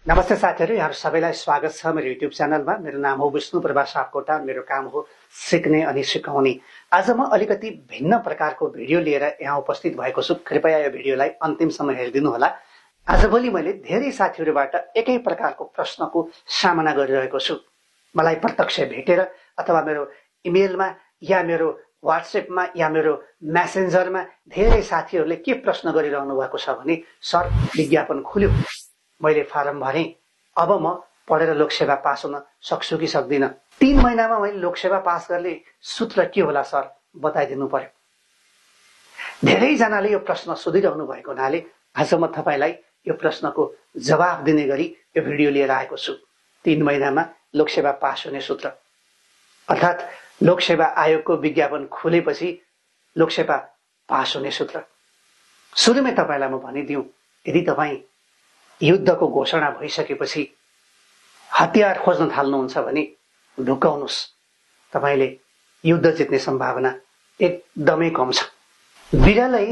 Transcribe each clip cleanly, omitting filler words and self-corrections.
नमस्ते साथीहरू, यहाँहरू सबैलाई स्वागत छ मेरो युट्युब च्यानलमा। मेरो नाम हो विष्णु प्रभा सापकोटा। मेरो काम हो सिक्ने अनि सिकाउने। आज म अलिकति भिन्न प्रकारको भिडियो लिएर यहाँ उपस्थित भएको छु। कृपया यो भिडियोलाई अन्तिमसम्म हेरिदिनु होला। आजभोलि मैले धेरै साथीहरूबाट एकै प्रकारको प्रश्नको सामना गरिरहेको छु। मलाई प्रत्यक्ष भेटेर अथवा मेरो इमेलमा या मेरो व्हाट्सएपमा या मेरो मेसेन्जरमा धेरै साथीहरूले के प्रश्न गरिरहनु भएको छ भने, सर विज्ञापन खुल्यो, मैले फारम भरेँ, अब म पढेर लोकसेवा पास हुन सक्छु कि सक्दिनँ? 3 महिनामा मैले लोकसेवा पास गर्ने सूत्र के होला सर, बताइदिनु पर्यो। धेरैजनाले यो प्रश्न सोधिरहनु भएको हुनाले आज म तपाईलाई यो प्रश्नको जवाफ दिने गरी यो भिडियो लिएर आएको छु। 3 महिनामा लोकसेवा पास हुने सूत्र, अर्थात् लोकसेवा आयोगको विज्ञापन खुलेपछि लोकसेवा पास हुने सूत्र। सुरुमै तपाईलाई म भनिदिउँ, यदि तपाईँ युद्धको घोषणा भइसकेपछि हतियार खोज्न थाल्नुहुन्छ भने ढुकाउनुहोस्, तपाईले युद्ध जित्ने सम्भावना एकदमै कम छ। बिरलै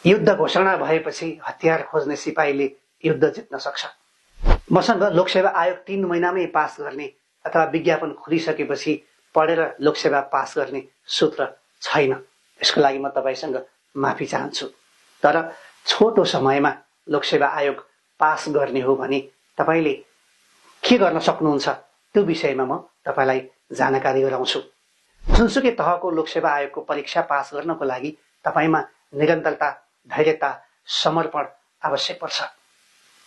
युद्ध घोषणा भएपछि हतियार खोज्ने सिपाहीले युद्ध जित्न सक्छ। मसँग लोकसेवा आयोग 3 महिनामै पास गर्ने अथवा विज्ञापन खुलिसकेपछि पढेर लोकसेवा पास गर्ने सूत्र छैन। यसको लागि म तपाईसँग माफी चाहन्छु। तर छोटो समयमा लोकसेवा आयोग पास गर्ने हो भने तपाईले के गर्न सक्नुहुन्छ त्यो विषयमा म तपाईलाई जानकारी गराउँछु। जुनसुकै तहको लोकसेवा आयोगको परीक्षा पास गर्नको लागि तपाईमा निरन्तरता, धैर्यता, समर्पण आवश्यक पर्छ।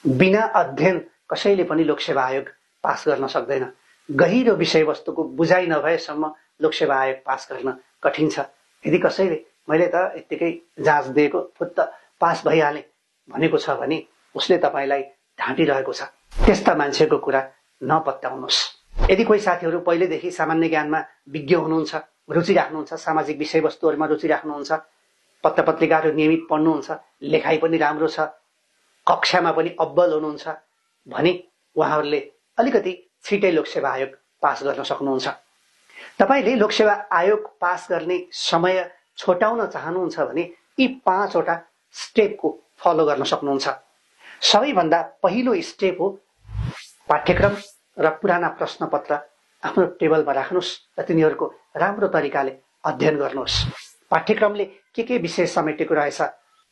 बिना अध्ययन कसैले पनि लोकसेवा आयोग पास गर्न सक्दैन। गहिरो विषयवस्तुको बुझाइ नभएसम्म लोकसेवा आयोग पास गर्न कठिन छ। यदि कसैले मैले त यत्तिकै जाँच दिएको फुत्त पास भइहाले भनेको छ भने उसले तपाईलाई ढाँटिरहेको छ। त्यस्ता मान्छेको कुरा नपत्याउनुहोस्। यदि कोही साथीहरू पहिलेदेखि सामान्य ज्ञानमा विज्ञ हुनुहुन्छ, रुचि राख्नुहुन्छ, सामाजिक विषयवस्तुहरूमा रुचि राख्नुहुन्छ, पत्र पत्रिकाहरू नियमित पढ्नुहुन्छ, लेखाइ पनि राम्रो छ, कक्षामा पनि अब्बल हुनुहुन्छ भने उहाँहरूले अलिकति छिटै लोकसेवा आयोग पास गर्न सक्नुहुन्छ। तपाईले लोकसेवा आयोग पास गर्ने समय छोटाउन चाहनुहुन्छ भने यी 5 वटा स्टेपको फलो गर्न सक्नुहुन्छ। सबैभन्दा पहिलो स्टेप हो पाठ्यक्रम र पुराना प्रश्नपत्र आफ्नो टेबलमा राख्नुहोस् र तिनीहरूको राम्रो तरिकाले अध्ययन गर्नुहोस्। पाठ्यक्रमले के विषय समेटेको रहेछ,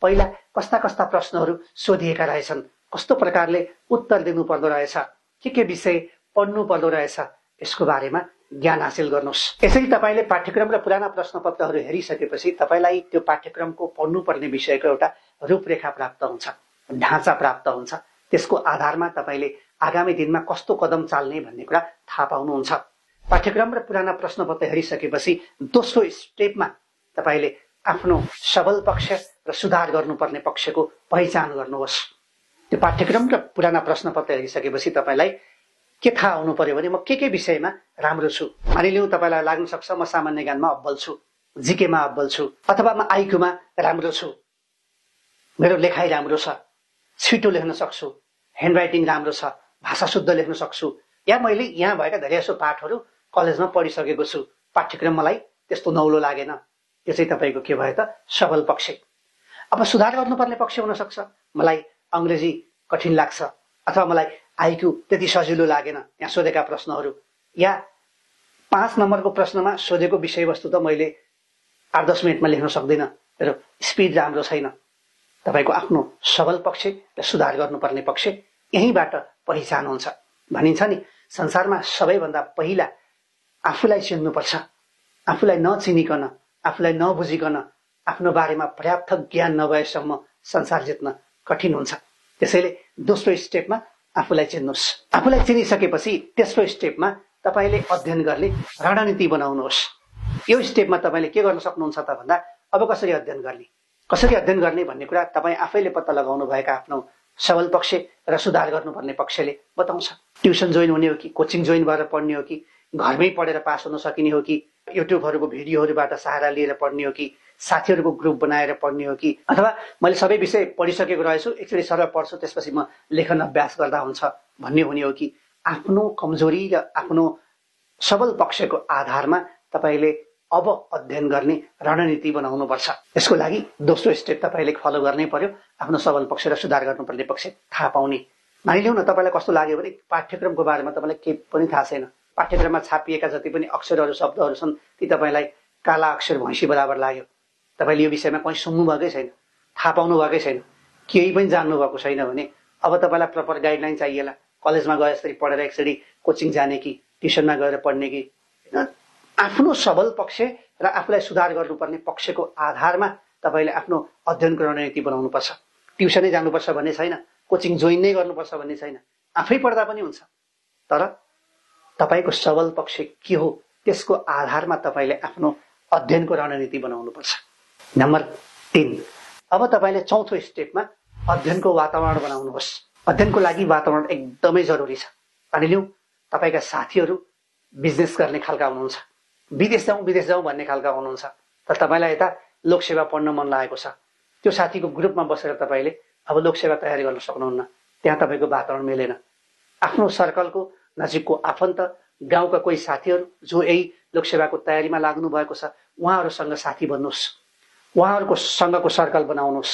पहिला कस्ता कस्ता प्रश्नहरू सोधिएका रहेछन्, कस्तो प्रकारले उत्तर दिनु पर्दो रहेछ, के विषय पढ्नु पर्दो रहेछ, यसको बारेमा ज्ञान हासिल गर्नुहोस्। यसरी तपाईले पाठ्यक्रम र पुराना प्रश्नपत्रहरू हेरिसकेपछि तपाईलाई त्यो पाठ्यक्रमको पढ्नुपर्ने विषयको एउटा रूपरेखा प्राप्त हुन्छ, ढाँचा प्राप्त हुन्छ। त्यसको आधारमा तपाईले आगामी दिनमा कस्तो कदम चाल्ने भन्ने कुरा थाहा पाउनुहुन्छ। पाठ्यक्रम र पुराना प्रश्नपत्र हेरिसकेपछि दोस्रो स्टेपमा तपाईले आफ्नो सबल पक्ष र सुधार गर्नुपर्ने पक्षको पहिचान गर्नुहोस्। त्यो पाठ्यक्रम र पुराना प्रश्नपत्र हेरिसकेपछि तपाईलाई के थाहा हुनु पर्यो भने म के विषयमा राम्रो छु। मानिलिउँ तपाईलाई लाग्न सक्छ म सामान्य ज्ञानमा अब्बल छु, जिकेमा अब्बल छु, अथवा म आइक्यूमा राम्रो छु, मेरो लेखाइ राम्रो छ, छिटो लेख्न सक्छु, ह्यान्डराइटिङ राम्रो छ, भाषा शुद्ध लेख्न सक्छु, या मैले यहाँ भएका धेरैजसो पाठहरू कलेजमा पढिसकेको छु, पाठ्यक्रम मलाई त्यस्तो नौलो लागेन। त्यो चाहिँ तपाईको के भयो त सबल पक्ष। अब सुधार गर्नुपर्ने पक्ष हुन सक्छ, मलाई अंग्रेजी कठिन लाग्छ अथवा मलाई आइक्यू त्यति सजिलो लागेन यहाँ सोधेका प्रश्नहरू, या 5 नम्बरको प्रश्नमा सोधेको विषयवस्तु त मैले 8-10 मिनेटमा लेख्न सक्दिनँ, मेरो स्पिड राम्रो छैन। तपाईको आफ्नो सबल पक्ष र सुधार गर्नुपर्ने पक्ष यहीँबाट पहिचान हुन्छ। भनिन्छ नि, संसारमा सबैभन्दा पहिला आफूलाई चिन्नुपर्छ। आफूलाई नचिनिकन, आफूलाई नबुझिकन, आफ्नो बारेमा पर्याप्त ज्ञान नभएसम्म संसार जित्न कठिन हुन्छ। त्यसैले दोस्रो स्टेपमा आफूलाई चिन्नुहोस्। आफूलाई चिनिसकेपछि तेस्रो स्टेपमा तपाईले अध्ययन गर्ने रणनीति बनाउनुहोस्। यो स्टेपमा तपाईले के गर्न सक्नुहुन्छ त भन्दा, अब कसरी अध्ययन गर्ने भन्ने कुरा तपाईँ आफैले पत्ता लगाउनु भएका आफ्नो सबल पक्ष र सुधार गर्नुपर्ने पक्षले बताउँछ। ट्युसन जोइन हुने हो कि, कोचिङ जोइन भएर पढ्ने हो कि, घरमै पढेर पास हुन सकिने हो कि, युट्युबहरूको भिडियोहरूबाट सहारा लिएर पढ्ने हो कि, साथीहरूको ग्रुप बनाएर पढ्ने हो कि, अथवा मैले सबै विषय पढिसकेको रहेछु एकचोटि सरल पढ्छु त्यसपछि म लेखन अभ्यास गर्दा हुन्छ भन्ने हुने हो कि, आफ्नो कमजोरी र आफ्नो सबल पक्षको आधारमा तपाईले अब अध्ययन गर्ने रणनीति बनाउनु पर्छ। यसको लागि दोस्रो स्टेप तपाईले फलो गर्नै पर्यो, आफ्नो सबल पक्ष र सुधार गर्नुपर्ने पक्ष थाहा पाउने। मानिलिउँ न तपाईँलाई कस्तो लाग्यो भने पाठ्यक्रमको बारेमा तपाईँलाई केही पनि थाहा छैन, पाठ्यक्रममा छापिएका जति पनि अक्षरहरू शब्दहरू छन् ती तपाईँलाई काला अक्षर भैँसी बराबर लाग्यो, तपाईँले यो विषयमा कहीँ सुन्नुभएकै छैन, थाहा पाउनु भएकै छैन, केही पनि जान्नु भएको छैन भने अब तपाईँलाई प्रपर गाइडलाइन चाहिएला। कलेजमा गए यसरी पढेर एकचोटि कोचिङ जाने कि ट्युसनमा गएर पढ्ने कि आफ्नो सबल पक्ष र आफूलाई सुधार गर्नुपर्ने पक्षको आधारमा तपाईँले आफ्नो अध्ययनको रणनीति बनाउनुपर्छ। ट्युसनै जानुपर्छ भन्ने छैन, कोचिङ जोइन नै गर्नुपर्छ भन्ने छैन, आफै पढ्दा पनि हुन्छ। तर तपाईँको सबल पक्ष के हो त्यसको आधारमा तपाईँले आफ्नो अध्ययनको रणनीति बनाउनुपर्छ। नम्बर 3, अब तपाईँले चौथो स्टेपमा अध्ययनको वातावरण बनाउनुहोस्। अध्ययनको लागि वातावरण एकदमै जरुरी छ। मानिलिउँ तपाईँका साथीहरू बिजनेस गर्ने खालका हुनुहुन्छ, विदेश जाउँ भन्ने खालका हुनुहुन्छ, तर तपाईँलाई यता लोकसेवा पढ्न मन लागेको छ। त्यो साथीको ग्रुपमा बसेर तपाईँले अब लोकसेवा तयारी गर्न सक्नुहुन्न, त्यहाँ तपाईँको वातावरण मिलेन। आफ्नो सर्कलको नजिकको आफन्त, गाउँका कोही साथीहरू जो यही लोकसेवाको तयारीमा लाग्नु भएको छ उहाँहरूसँग साथी बन्नुहोस्, उहाँहरूको सँगको सर्कल बनाउनुहोस्,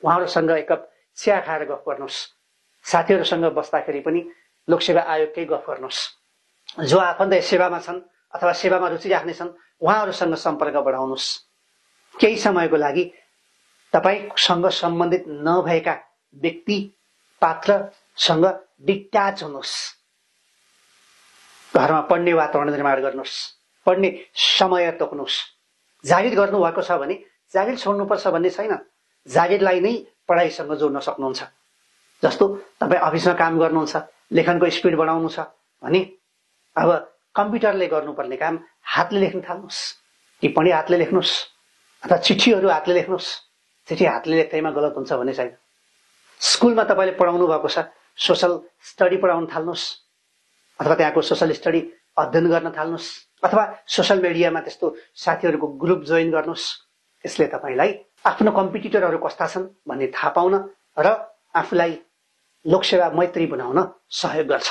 उहाँहरूसँग एक कप चिया खाएर गफ गर्नुहोस्। साथीहरूसँग बस्दाखेरि पनि लोकसेवा आयोगकै गफ गर्नुहोस्। जो आफन्त सेवामा छन् अथवा सेवामा रुचि राख्ने छन् उहाँहरूसँग सम्पर्क बढाउनुहोस्। केही समयको लागि तपाईसँग सम्बन्धित नभएका व्यक्ति पात्रसँग डिट्याच हुनुहोस्। घरमा पढ्ने वातावरण निर्माण गर्नुहोस्, पढ्ने समय तोक्नुहोस्। जागिर गर्नुभएको छ भने जागिर छोड्नुपर्छ भन्ने छैन, जागिरलाई नै पढाइसँग जोड्न सक्नुहुन्छ। जस्तो तपाईँ अफिसमा काम गर्नुहुन्छ, लेखनको स्पिड बढाउनु छ भने अब कम्प्युटरले गर्नुपर्ने काम हातले लेख्न थाल्नुहोस्, टिप्पणी हातले लेख्नुहोस् अथवा चिठीहरू हातले लेख्नुहोस्। चिठी हातले लेख्दैमा गलत हुन्छ भन्ने छैन। स्कुलमा तपाईँले पढाउनु भएको छ, सोसल स्टडी पढाउन थाल्नुहोस् अथवा त्यहाँको सोसल स्टडी अध्ययन गर्न थाल्नुहोस् अथवा सोसल मिडियामा त्यस्तो साथीहरूको ग्रुप जोइन गर्नुहोस्। त्यसले तपाईँलाई आफ्नो कम्पिटिटरहरू कस्ता छन् भन्ने थाहा पाउन र आफूलाई लोकसेवा मैत्री बनाउन सहयोग गर्छ।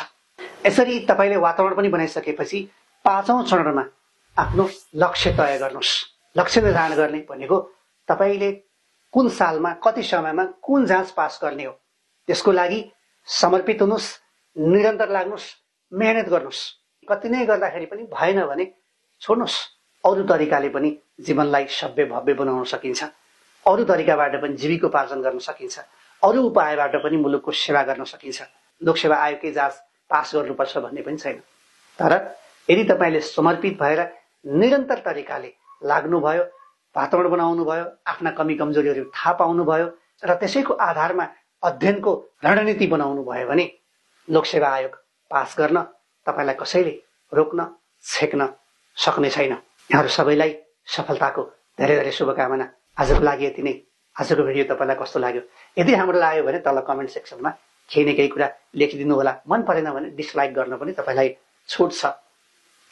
यसरी तपाईँले वातावरण पनि बनाइसकेपछि 5औं चरणमा आफ्नो लक्ष्य तय गर्नुहोस्। लक्ष्य निर्धारण गर्ने भनेको तपाईँले कुन सालमा कति समयमा कुन जाँच पास गर्ने हो त्यसको लागि समर्पित हुनुहोस्, निरन्तर लाग्नुहोस्, मेहनत गर्नुहोस्। कति नै गर्दाखेरि पनि भएन भने छोड्नुहोस्। अरू तरिकाले पनि जीवनलाई सभ्य भव्य बनाउन सकिन्छ, अरू तरिकाबाट पनि जीविकोपार्जन गर्न सकिन्छ, अरू उपायबाट पनि मुलुकको सेवा गर्न सकिन्छ। लोकसेवा आयोगकै जाँच पास गर्नुपर्छ भन्ने पनि छैन। तर यदि तपाईँले समर्पित भएर निरन्तर तरिकाले लाग्नुभयो, वातावरण बनाउनु भयो, आफ्ना कमी कमजोरीहरू थाहा पाउनुभयो र त्यसैको आधारमा अध्ययनको रणनीति बनाउनु भयो भने लोकसेवा आयोग पास गर्न तपाईँलाई कसैले रोक्न छेक्न सक्ने छैन। यहाँहरू सबैलाई सफलताको धेरै धेरै शुभकामना। आजको लागि यति नै। आजको भिडियो तपाईँलाई कस्तो लाग्यो? यदि राम्रो लाग्यो भने तल कमेन्ट सेक्सनमा केही न केही कुरा लेखिदिनु होला। मन परेन भने डिसलाइक गर्न पनि तपाईँलाई छुट छ।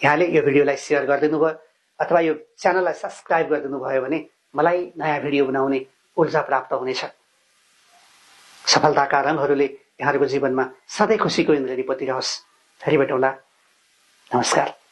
यहाँले यो भिडियोलाई सेयर गरिदिनु भयो अथवा यो च्यानललाई सब्सक्राइब गरिदिनु भयो भने मलाई नयाँ भिडियो बनाउने ऊर्जा प्राप्त हुनेछ। सफलताका रङहरूले यहाँहरूको जीवनमा सधैँ खुसीको इन्द्रेणी पतिरहोस्। फेरि भेटौँला। नमस्कार।